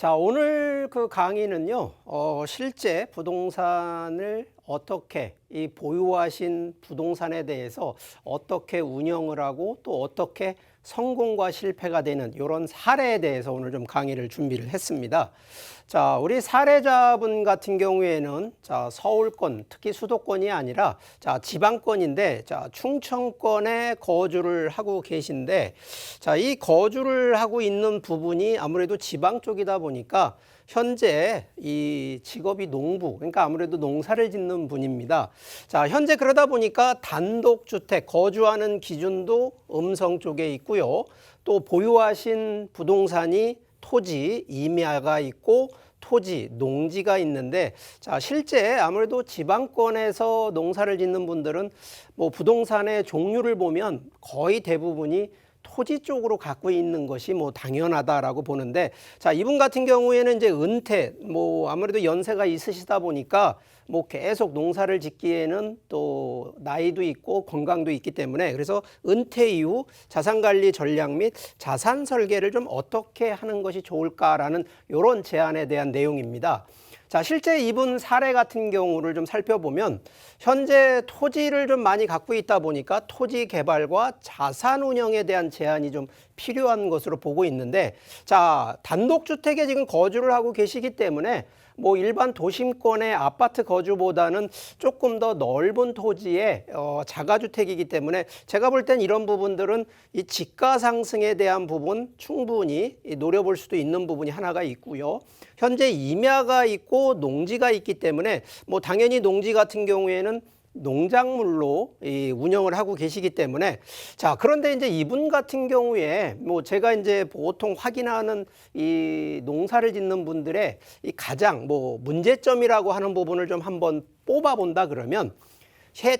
자, 오늘 그 강의는요, 실제 부동산을 어떻게 이 보유하신 부동산에 대해서 어떻게 운영을 하고 또 어떻게 성공과 실패가 되는 이런 사례에 대해서 오늘 좀 강의를 준비를 했습니다. 자, 우리 사례자분 같은 경우에는 자, 서울권, 특히 수도권이 아니라 자, 지방권인데 자, 충청권에 거주를 하고 계신데 자, 이 거주를 하고 있는 부분이 아무래도 지방 쪽이다 보니까 현재 이 직업이 농부, 그러니까 아무래도 농사를 짓는 분입니다. 자, 현재 그러다 보니까 단독주택 거주하는 기준도 음성 쪽에 있고요. 또 보유하신 부동산이 토지, 임야가 있고 토지, 농지가 있는데 자, 실제 아무래도 지방권에서 농사를 짓는 분들은 뭐 부동산의 종류를 보면 거의 대부분이 토지 쪽으로 갖고 있는 것이 뭐 당연하다라고 보는데 자, 이분 같은 경우에는 이제 은퇴, 뭐 아무래도 연세가 있으시다 보니까 뭐 계속 농사를 짓기에는 또 나이도 있고 건강도 있기 때문에 그래서 은퇴 이후 자산관리 전략 및 자산 설계를 좀 어떻게 하는 것이 좋을까라는 이런 제안에 대한 내용입니다. 자, 실제 이분 사례 같은 경우를 좀 살펴보면 현재 토지를 좀 많이 갖고 있다 보니까 토지 개발과 자산 운영에 대한 제한이 좀 필요한 것으로 보고 있는데 자, 단독주택에 지금 거주를 하고 계시기 때문에 뭐 일반 도심권의 아파트 거주보다는 조금 더 넓은 토지의 자가주택이기 때문에 제가 볼 땐 이런 부분들은 이 지가 상승에 대한 부분 충분히 노려볼 수도 있는 부분이 하나가 있고요. 현재 임야가 있고 농지가 있기 때문에 뭐 당연히 농지 같은 경우에는 농작물로 운영을 하고 계시기 때문에 자, 그런데 이제 이분 같은 경우에 뭐 제가 이제 보통 확인하는 이 농사를 짓는 분들의 이 가장 뭐 문제점이라고 하는 부분을 좀 한번 뽑아 본다 그러면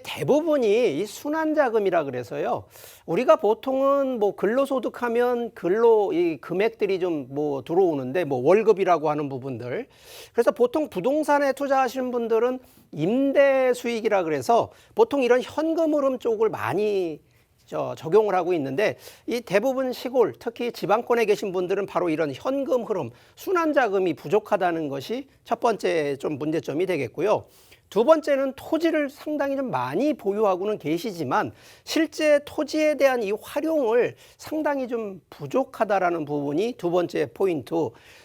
대부분이 이 순환자금이라 그래서요. 우리가 보통은 뭐 근로소득하면 근로 이 금액들이 좀 뭐 들어오는데 뭐 월급이라고 하는 부분들. 그래서 보통 부동산에 투자하시는 분들은 임대 수익이라 그래서 보통 이런 현금 흐름 쪽을 많이 적용을 하고 있는데 이 대부분 시골 특히 지방권에 계신 분들은 바로 이런 현금 흐름 순환자금이 부족하다는 것이 첫 번째 좀 문제점이 되겠고요. 두 번째는 토지를 상당히 좀 많이 보유하고는 계시지만 실제 토지에 대한 이 활용을 상당히 좀 부족하다라는 부분이 두 번째 포인트.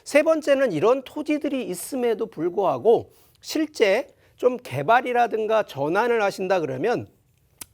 세 번째는 이런 토지들이 있음에도 불구하고 실제 좀 개발이라든가 전환을 하신다 그러면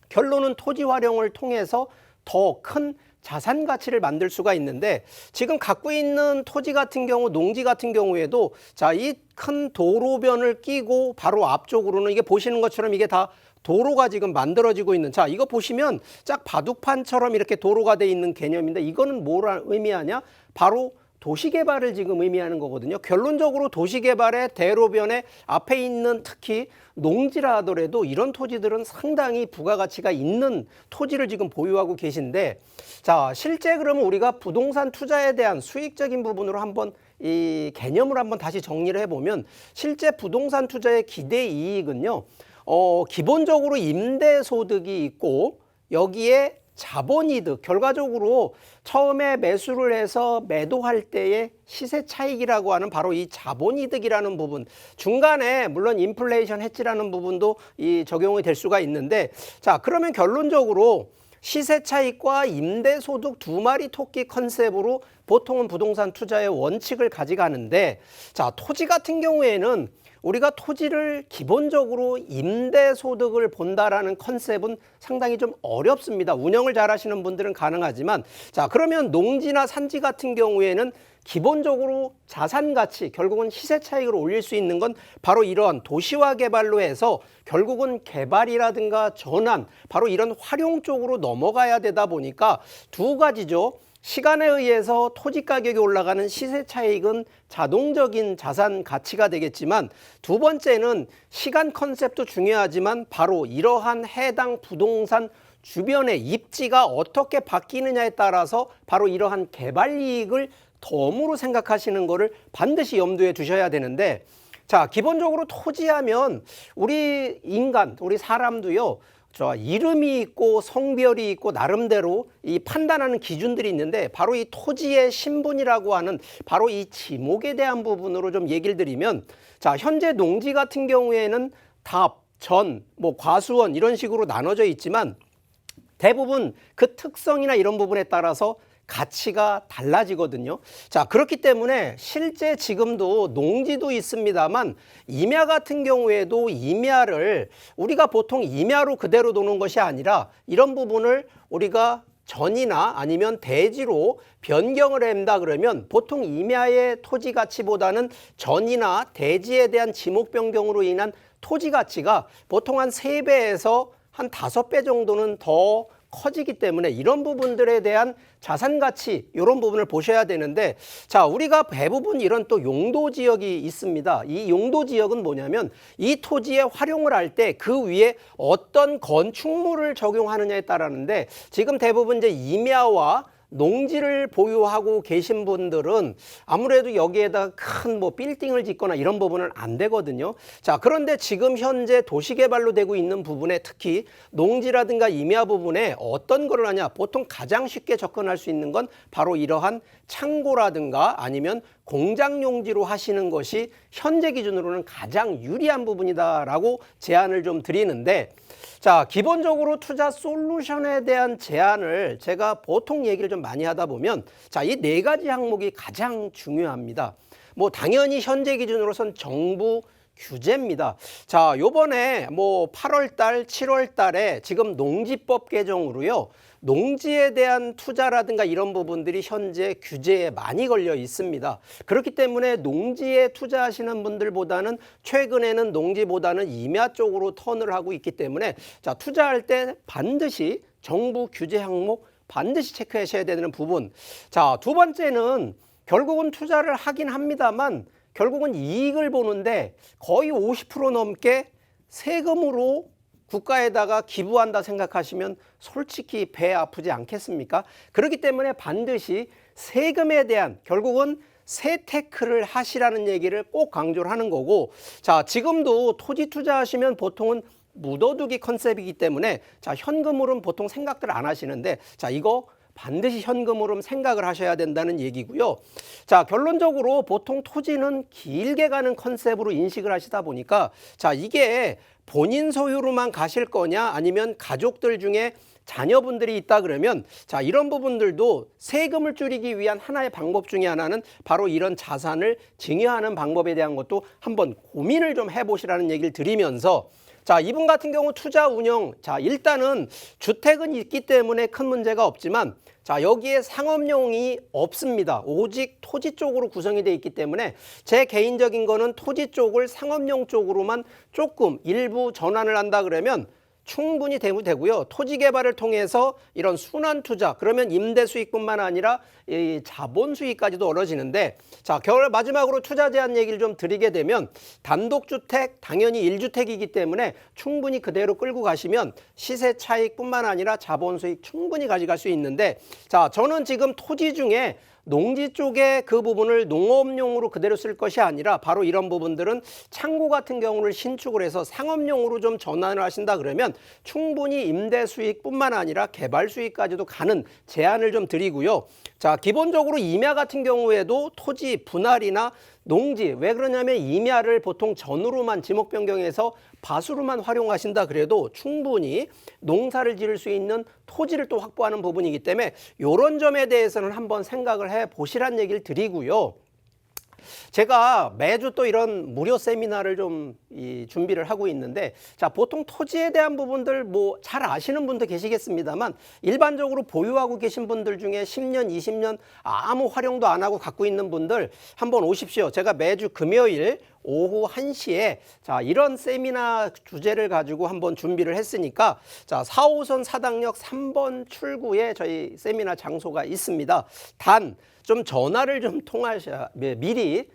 결론은 토지 활용을 통해서 더 큰 자산 가치를 만들 수가 있는데 지금 갖고 있는 토지 같은 경우 농지 같은 경우에도 자, 이 큰 도로변을 끼고 바로 앞쪽으로는 이게 보시는 것처럼 이게 다 도로가 지금 만들어지고 있는 자, 이거 보시면 짝 바둑판처럼 이렇게 도로가 돼 있는 개념인데 이거는 뭘 의미하냐? 바로 도시개발을 지금 의미하는 거거든요. 결론적으로 도시개발의 대로변에 앞에 있는 특히 농지라 하더라도 이런 토지들은 상당히 부가가치가 있는 토지를 지금 보유하고 계신데 자, 실제 그러면 우리가 부동산 투자에 대한 수익적인 부분으로 한번 이 개념을 한번 다시 정리를 해보면 실제 부동산 투자의 기대 이익은요, 기본적으로 임대소득이 있고 여기에 자본이득, 결과적으로 처음에 매수를 해서 매도할 때의 시세 차익이라고 하는 바로 이 자본이득이라는 부분, 중간에 물론 인플레이션 해지라는 부분도 이 적용이 될 수가 있는데 자, 그러면 결론적으로 시세 차익과 임대소득 두 마리 토끼 컨셉으로 보통은 부동산 투자의 원칙을 가져가는데 자, 토지 같은 경우에는 우리가 토지를 기본적으로 임대소득을 본다라는 컨셉은 상당히 좀 어렵습니다. 운영을 잘 하시는 분들은 가능하지만 자, 그러면 농지나 산지 같은 경우에는 기본적으로 자산 가치, 결국은 시세 차익을 올릴 수 있는 건 바로 이러한 도시화 개발로 해서 결국은 개발이라든가 전환, 바로 이런 활용 쪽으로 넘어가야 되다 보니까 두 가지죠. 시간에 의해서 토지 가격이 올라가는 시세 차익은 자동적인 자산 가치가 되겠지만 두 번째는 시간 컨셉도 중요하지만 바로 이러한 해당 부동산 주변의 입지가 어떻게 바뀌느냐에 따라서 바로 이러한 개발 이익을 덤으로 생각하시는 것을 반드시 염두에 두셔야 되는데 자, 기본적으로 토지하면 우리 인간, 우리 사람도요, 이름이 있고 성별이 있고 나름대로 이 판단하는 기준들이 있는데 바로 이 토지의 신분이라고 하는 바로 이 지목에 대한 부분으로 좀 얘기를 드리면 자, 현재 농지 같은 경우에는 답, 전, 뭐 과수원 이런 식으로 나눠져 있지만 대부분 그 특성이나 이런 부분에 따라서 가치가 달라지거든요. 자, 그렇기 때문에 실제 지금도 농지도 있습니다만 임야 같은 경우에도 임야를 우리가 보통 임야로 그대로 두는 것이 아니라 이런 부분을 우리가 전이나 아니면 대지로 변경을 한다 그러면 보통 임야의 토지 가치보다는 전이나 대지에 대한 지목 변경으로 인한 토지 가치가 보통 한 3배에서 한 5배 정도는 더 커지기 때문에 이런 부분들에 대한 자산 가치 이런 부분을 보셔야 되는데 자, 우리가 대부분 이런 또 용도 지역이 있습니다. 이 용도 지역은 뭐냐면 이 토지에 활용을 할 때 그 위에 어떤 건축물을 적용하느냐에 따라는데 지금 대부분 이제 임야와 농지를 보유하고 계신 분들은 아무래도 여기에다 큰 뭐 빌딩을 짓거나 이런 부분은 안 되거든요. 자, 그런데 지금 현재 도시개발로 되고 있는 부분에 특히 농지라든가 임야 부분에 어떤 거를 하냐, 보통 가장 쉽게 접근할 수 있는 건 바로 이러한 창고라든가 아니면 공장 용지로 하시는 것이 현재 기준으로는 가장 유리한 부분이다라고 제안을 좀 드리는데 자, 기본적으로 투자 솔루션에 대한 제안을 제가 보통 얘기를 좀 많이 하다 보면 자, 이 4가지 항목이 가장 중요합니다. 뭐 당연히 현재 기준으로선 정부 규제입니다. 자, 요번에 뭐 8월 달, 7월 달에 지금 농지법 개정으로요. 농지에 대한 투자라든가 이런 부분들이 현재 규제에 많이 걸려 있습니다. 그렇기 때문에 농지에 투자하시는 분들보다는 최근에는 농지보다는 임야 쪽으로 턴을 하고 있기 때문에 자, 투자할 때 반드시 정부 규제 항목 반드시 체크하셔야 되는 부분. 자, 두 번째는 결국은 투자를 하긴 합니다만 결국은 이익을 보는데 거의 50% 넘게 세금으로 국가에다가 기부한다 생각하시면 솔직히 배 아프지 않겠습니까? 그렇기 때문에 반드시 세금에 대한 결국은 세테크를 하시라는 얘기를 꼭 강조를 하는 거고 자, 지금도 토지 투자하시면 보통은 묻어두기 컨셉이기 때문에 자, 현금으로는 보통 생각들 안 하시는데 자, 이거 반드시 현금으로 생각을 하셔야 된다는 얘기고요. 자, 결론적으로 보통 토지는 길게 가는 컨셉으로 인식을 하시다 보니까 자, 이게 본인 소유로만 가실 거냐 아니면 가족들 중에 자녀분들이 있다 그러면 자, 이런 부분들도 세금을 줄이기 위한 하나의 방법 중에 하나는 바로 이런 자산을 증여하는 방법에 대한 것도 한번 고민을 좀 해보시라는 얘기를 드리면서 자, 이분 같은 경우 투자 운영 자, 일단은 주택은 있기 때문에 큰 문제가 없지만 자, 여기에 상업용이 없습니다. 오직 토지 쪽으로 구성이 되어 있기 때문에 제 개인적인 거는 토지 쪽을 상업용 쪽으로만 조금 일부 전환을 한다 그러면 충분히 되고요. 토지 개발을 통해서 이런 순환 투자 그러면 임대 수익뿐만 아니라 이 자본 수익까지도 얻어지는데 자, 마지막으로 투자 제한 얘기를 좀 드리게 되면 단독주택 당연히 1주택이기 때문에 충분히 그대로 끌고 가시면 시세 차익뿐만 아니라 자본 수익 충분히 가져갈 수 있는데 자, 저는 지금 토지 중에 농지 쪽에 그 부분을 농업용으로 그대로 쓸 것이 아니라 바로 이런 부분들은 창고 같은 경우를 신축을 해서 상업용으로 좀 전환을 하신다 그러면 충분히 임대 수익뿐만 아니라 개발 수익까지도 가는 제안을 좀 드리고요. 자, 기본적으로 임야 같은 경우에도 토지 분할이나 농지 왜 그러냐면 임야를 보통 전으로만 지목 변경해서 밭으로만 활용하신다 그래도 충분히 농사를 지을 수 있는 토지를 또 확보하는 부분이기 때문에 이런 점에 대해서는 한번 생각을 해 보시란 얘기를 드리고요. 제가 매주 또 이런 무료 세미나를 좀 준비를 하고 있는데 자, 보통 토지에 대한 부분들 뭐 잘 아시는 분도 계시겠습니다만 일반적으로 보유하고 계신 분들 중에 10년, 20년 아무 활용도 안 하고 갖고 있는 분들 한번 오십시오. 제가 매주 금요일 오후 1시에 자, 이런 세미나 주제를 가지고 한번 준비를 했으니까 자, 4호선 사당역 3번 출구에 저희 세미나 장소가 있습니다. 단 좀 전화를 좀 통하셔야 미리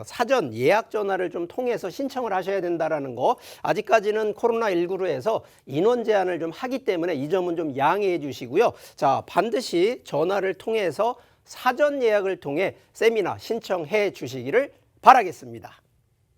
사전 예약 전화를 좀 통해서 신청을 하셔야 된다라는 거 아직까지는 코로나19로 해서 인원 제한을 좀 하기 때문에 이 점은 좀 양해해 주시고요. 자, 반드시 전화를 통해서 사전 예약을 통해 세미나 신청해 주시기를 바라겠습니다.